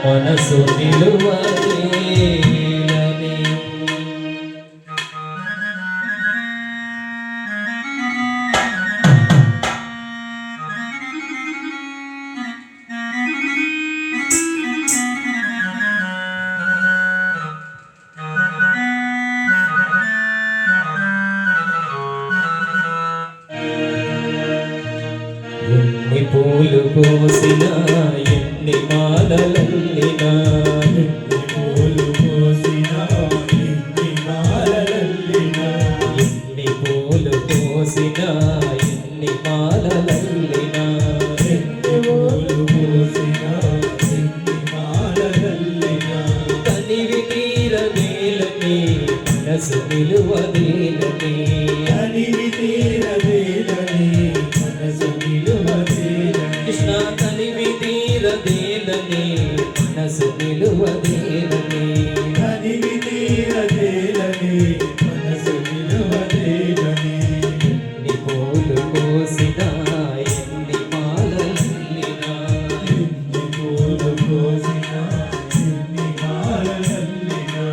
మనసు నిలువలేలని ఎన్ని పూలు కోసిన ఎన్ని మాలలల్లినా ఎన్ని పూలు కోసిన ఎన్ని మాలలల్లినా ఎన్ని పూలు కోసిన ఎన్ని మాలలల్లినా ఎన్ని పూలు కోసిన ఎన్ని మాలలల్లినా తనివి తీరవేలని మనసు నిలువదేలని తనివి తీరవేలని మనసు నిలువదేలని కృష్ణ తనివి తీరదేలని మనసు నిలువదేలని తనివి తీరదేలని మనసు నిలువదేలని ఎన్ని పూలు కోసిన ఎన్ని మాలలల్లినా ఎన్ని పూలు కోసిన ఎన్ని మాలలల్లినా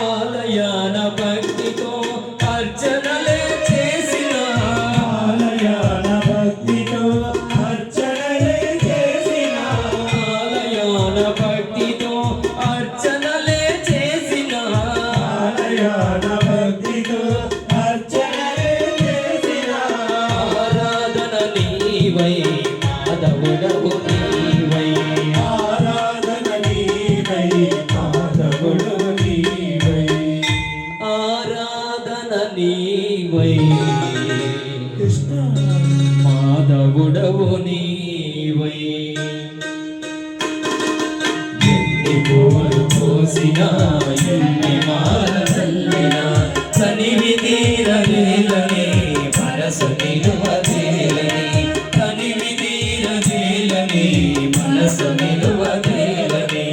ఆలయాన భక్తితో అర్చనలే చేసిన ఆలయాన భక్తితో అర్చనలే చేసిన ఆలయాన భక్తితో అర్చనలే చేసిన ఆలయాన భక్తితో అర్చనలే చేసిన ఆరాధన నీవై మాధవుడవు నీవై ఆరాధన నీవై మాధవుడు నీవై ఆరాధన నీవై కృష్ణ మాధవుడవు నీవై ఎన్ని పూలు కోసిన ఎన్ని మాలలల్లినా తనివి తీరలేలని మనసు నిలువదేలని తనివి తీరలేలని మనసు నిలువదేలని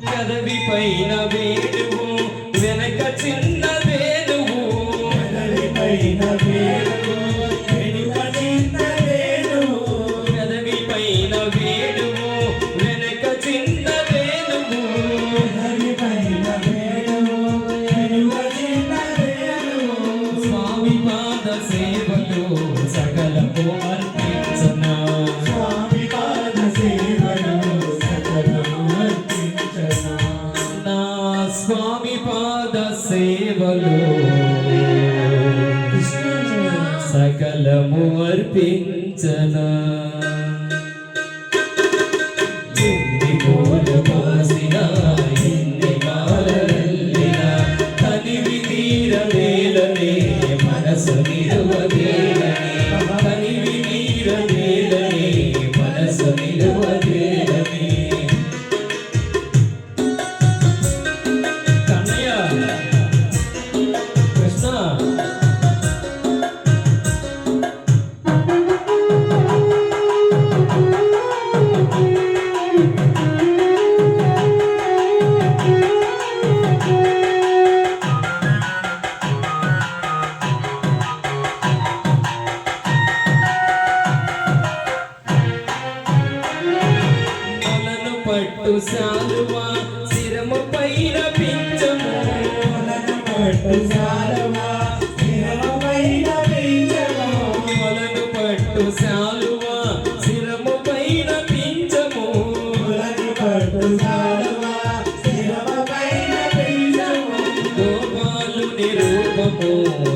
గదవి పైన వేణువు వెనక చిన్న వేణువు గదవి పైన వేణువు వెనుక చిన్న వేణువు గదవి పైన వేణువు వెనక చిన్న వేణువు గదవి పైన వేణువు వెనుక చిన్న వేణువు స్వామి పాద సేవలు సకలము అర్పించనా స్వామి పాద సేవలు సకలము అర్పించనా నా స్వామి పాద సేవలు సకలము అర్పించనా ఎన్ని పూలు కోసిన ఎన్ని మాలలల్లినా తనివి తీరలేలని మనసు నిలువదేలని తనివి తీరలేలని మనసు నిలువదేలని కన్నయ్య కృష్ణ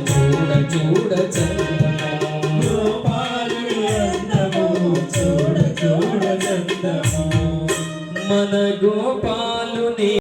చూడ చూడ చందము గోపాలుని అందము చూడ చూడ చందము మన గోపాలుని